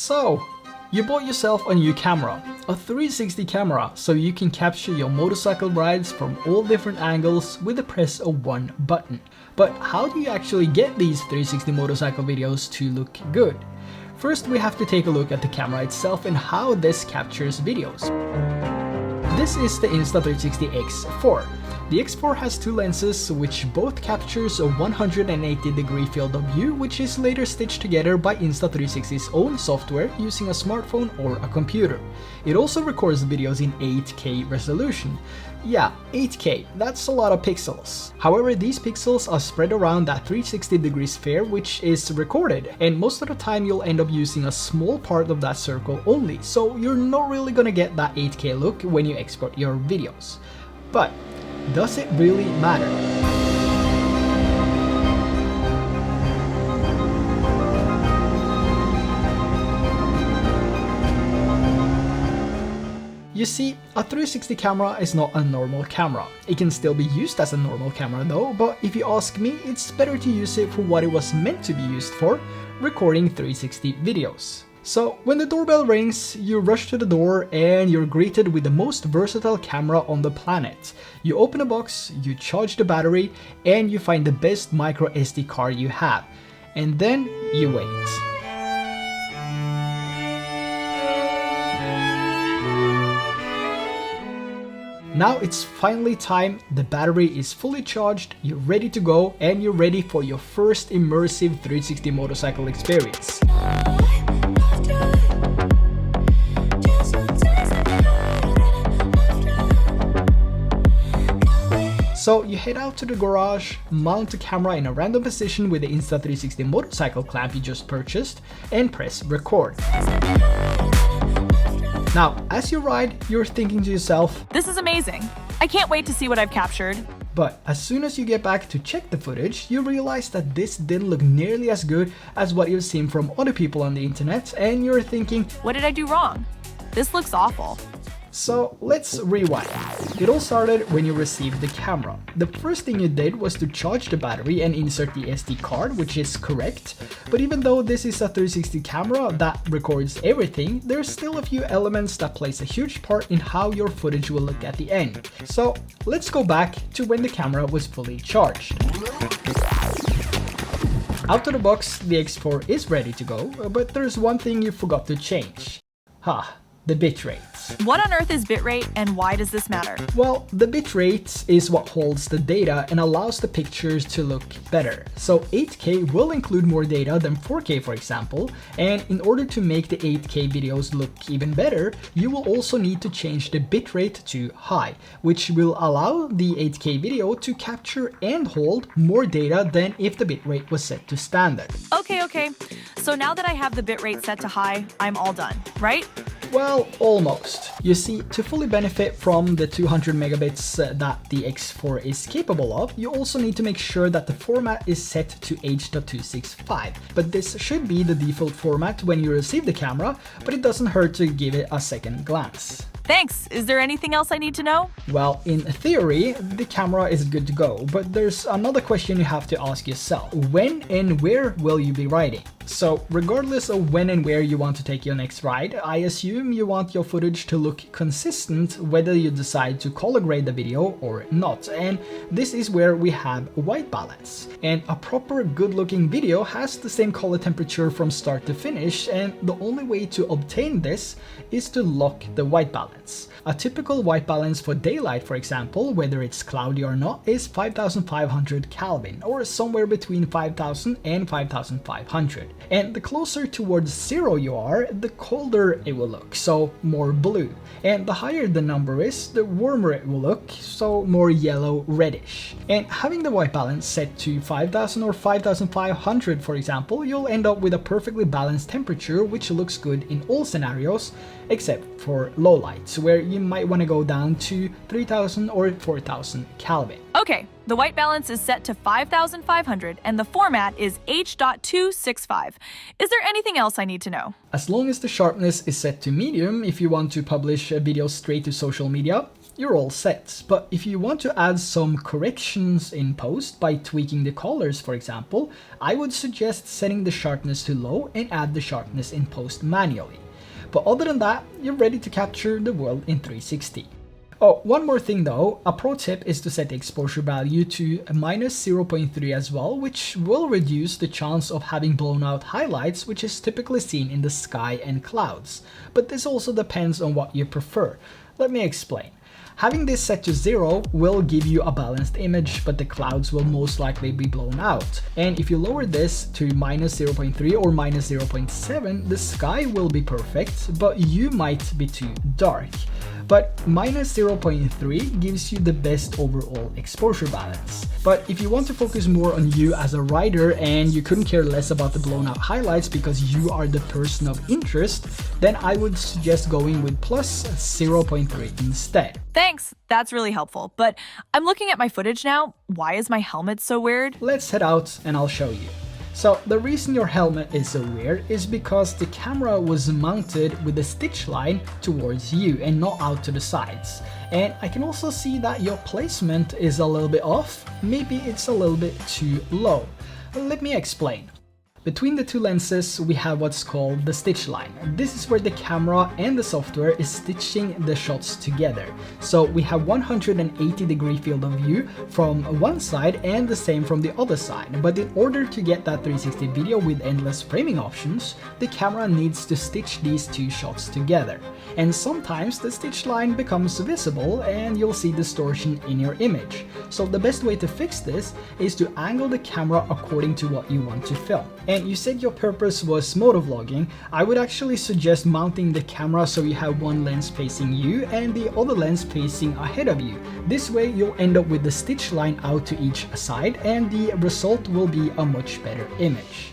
So, you bought yourself a new camera, a 360 camera, so you can capture your motorcycle rides from all different angles with the press of one button. But how do you actually get these 360 motorcycle videos to look good? First, we have to take a look at the camera itself and how this captures videos. This is the Insta360 X4. The X4 has two lenses which both captures a 180-degree field of view, which is later stitched together by Insta360's own software using a smartphone or a computer. It also records videos in 8K resolution. Yeah, 8K, that's a lot of pixels. However, these pixels are spread around that 360-degree sphere which is recorded, and most of the time you'll end up using a small part of that circle only, so you're not really gonna get that 8K look when you export your videos. But does it really matter? You see, a 360 camera is not a normal camera. It can still be used as a normal camera though, but if you ask me, it's better to use it for what it was meant to be used for, recording 360 videos. So when the doorbell rings, you rush to the door and you're greeted with the most versatile camera on the planet. You open a box, you charge the battery, and you find the best micro SD card you have. And then you wait. Now it's finally time, the battery is fully charged, you're ready to go, and you're ready for your first immersive 360 motorcycle experience. So you head out to the garage, mount the camera in a random position with the Insta360 motorcycle clamp you just purchased, and press record. Now, as you ride, you're thinking to yourself, "This is amazing. I can't wait to see what I've captured." But as soon as you get back to check the footage, you realize that this didn't look nearly as good as what you've seen from other people on the internet, and you're thinking, "What did I do wrong? This looks awful." So let's rewind. It all started when you received the camera. The first thing you did was to charge the battery and insert the SD card, which is correct. But even though this is a 360 camera that records everything, there's still a few elements that plays a huge part in how your footage will look at the end. So let's go back to when the camera was fully charged. Out of the box, the X4 is ready to go, but there's one thing you forgot to change. The bitrate. What on earth is bitrate and why does this matter? Well, the bitrate is what holds the data and allows the pictures to look better. So 8K will include more data than 4K, for example, and in order to make the 8K videos look even better, you will also need to change the bitrate to high, which will allow the 8K video to capture and hold more data than if the bitrate was set to standard. Okay. So now that I have the bitrate set to high, I'm all done, right? Well, almost. You see, to fully benefit from the 200 megabits that the X4 is capable of, you also need to make sure that the format is set to H.265. But this should be the default format when you receive the camera, but it doesn't hurt to give it a second glance. Thanks. Is there anything else I need to know? Well, in theory, the camera is good to go, but there's another question you have to ask yourself. When and where will you be riding? So regardless of when and where you want to take your next ride, I assume you want your footage to look consistent whether you decide to color grade the video or not. And this is where we have white balance. And a proper good looking video has the same color temperature from start to finish, and the only way to obtain this is to lock the white balance. A typical white balance for daylight, for example, whether it's cloudy or not, is 5500 Kelvin, or somewhere between 5000 and 5500. And the closer towards zero you are, the colder it will look, so more blue. And the higher the number is, the warmer it will look, so more yellow reddish. And having the white balance set to 5000 or 5500, for example, you'll end up with a perfectly balanced temperature which looks good in all scenarios except for low lights, where you might want to go down to 3000 or 4000 Kelvin. Okay, the white balance is set to 5500 and the format is H.265. Is there anything else I need to know? As long as the sharpness is set to medium if you want to publish a video straight to social media, you're all set. But if you want to add some corrections in post by tweaking the colors, for example, I would suggest setting the sharpness to low and add the sharpness in post manually. But other than that, you're ready to capture the world in 360. Oh, one more thing though, a pro tip is to set the exposure value to -0.3 as well, which will reduce the chance of having blown out highlights, which is typically seen in the sky and clouds. But this also depends on what you prefer. Let me explain. Having this set to 0 will give you a balanced image, but the clouds will most likely be blown out. And if you lower this to -0.3 or -0.7, the sky will be perfect, but you might be too dark. But -0.3 gives you the best overall exposure balance. But if you want to focus more on you as a writer and you couldn't care less about the blown out highlights because you are the person of interest, then I would suggest going with +0.3 instead. Thanks, that's really helpful. But I'm looking at my footage now. Why is my helmet so weird? Let's head out and I'll show you. So the reason your helmet is so weird is because the camera was mounted with the stitch line towards you and not out to the sides. And I can also see that your placement is a little bit off. Maybe it's a little bit too low. Let me explain. Between the two lenses, we have what's called the stitch line. This is where the camera and the software is stitching the shots together. So we have 180-degree field of view from one side and the same from the other side. But in order to get that 360 video with endless framing options, the camera needs to stitch these two shots together. And sometimes the stitch line becomes visible and you'll see distortion in your image. So the best way to fix this is to angle the camera according to what you want to film. And you said your purpose was motovlogging. I would actually suggest mounting the camera so you have one lens facing you and the other lens facing ahead of you. This way you'll end up with the stitch line out to each side and the result will be a much better image.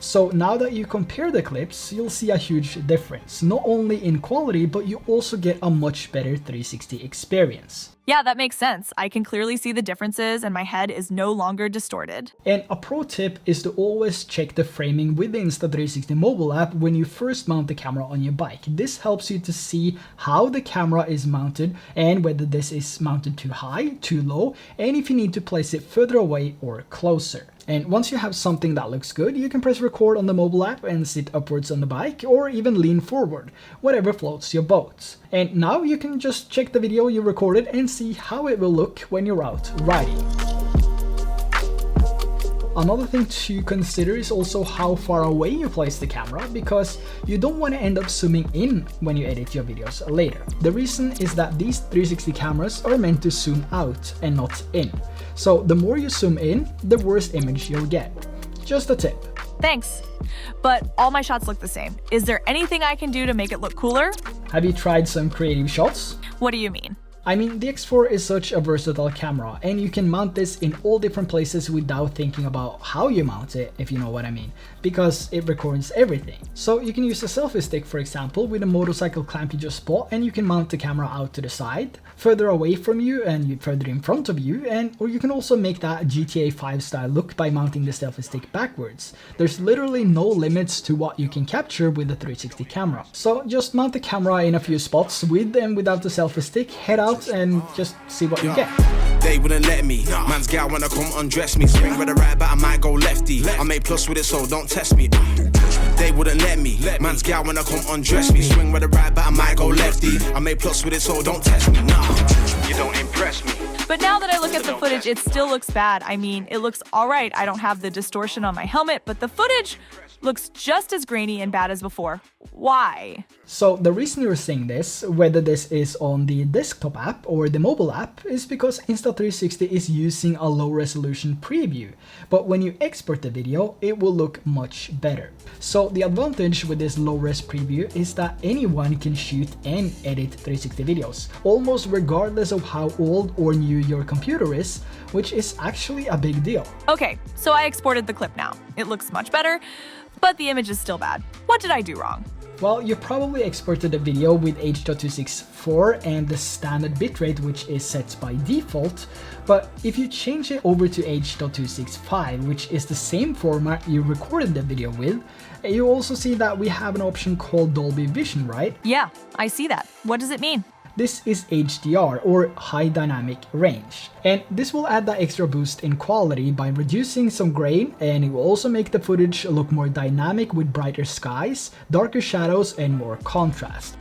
So now that you compare the clips, you'll see a huge difference, not only in quality, but you also get a much better 360 experience. Yeah, that makes sense. I can clearly see the differences and my head is no longer distorted. And a pro tip is to always check the framing with the Insta360 mobile app when you first mount the camera on your bike. This helps you to see how the camera is mounted and whether this is mounted too high, too low, and if you need to place it further away or closer. And once you have something that looks good, you can press record on the mobile app and sit upwards on the bike or even lean forward, whatever floats your boat. And now you can just check the video you recorded and see how it will look when you're out riding. Another thing to consider is also how far away you place the camera, because you don't want to end up zooming in when you edit your videos later. The reason is that these 360 cameras are meant to zoom out and not in. So the more you zoom in, the worse image you'll get. Just a tip. Thanks. But all my shots look the same. Is there anything I can do to make it look cooler? Have you tried some creative shots? What do you mean? I mean, the X4 is such a versatile camera and you can mount this in all different places without thinking about how you mount it, if you know what I mean, because it records everything. So you can use a selfie stick, for example, with a motorcycle clamp you just bought, and you can mount the camera out to the side, further away from you and further in front of you, or you can also make that GTA 5 style look by mounting the selfie stick backwards. There's literally no limits to what you can capture with the 360 camera. So just mount the camera in a few spots with and without the selfie stick, head out and just see what you get. They wouldn't let me. Man's gal wanna come undress me. Swing with the right, but I might go lefty. I made plus with it, so don't test me. They wouldn't let me. Man's gal wanna come undress me. Swing with the right, but I might go lefty. I made plus with it, so don't test me. Nah, you don't impress me. But now that I look at the footage, it still looks bad. I mean, it looks alright. I don't have the distortion on my helmet, but the footage looks just as grainy and bad as before. Why? So the reason you're seeing this, whether this is on the desktop app or the mobile app, is because Insta360 is using a low resolution preview. But when you export the video, it will look much better. So the advantage with this low res preview is that anyone can shoot and edit 360 videos, almost regardless of how old or new your computer is, which is actually a big deal. Okay, so I exported the clip now. It looks much better, but the image is still bad. What did I do wrong? Well, you probably exported the video with H.264 X4 and the standard bitrate, which is set by default, but if you change it over to H.265, which is the same format you recorded the video with, you also see that we have an option called Dolby Vision, right? Yeah, I see that. What does it mean? this is HDR, or high dynamic range. And this will add that extra boost in quality by reducing some grain, and it will also make the footage look more dynamic with brighter skies, darker shadows, and more contrast.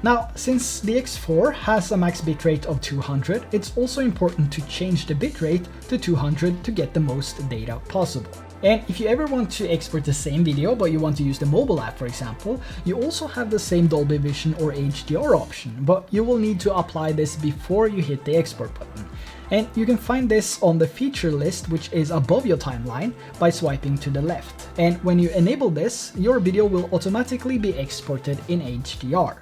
Now, since the X4 has a max bitrate of 200, it's also important to change the bitrate to 200 to get the most data possible. And if you ever want to export the same video but you want to use the mobile app, for example, you also have the same Dolby Vision or HDR option, but you will need to apply this before you hit the export button. And you can find this on the feature list, which is above your timeline, by swiping to the left. And when you enable this, your video will automatically be exported in HDR.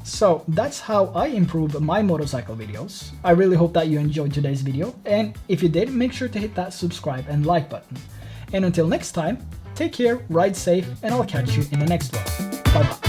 So that's how I improve my motorcycle videos. I really hope that you enjoyed today's video, and if you did, make sure to hit that subscribe and like button. And until next time, take care, ride safe, and I'll catch you in the next one. Bye bye.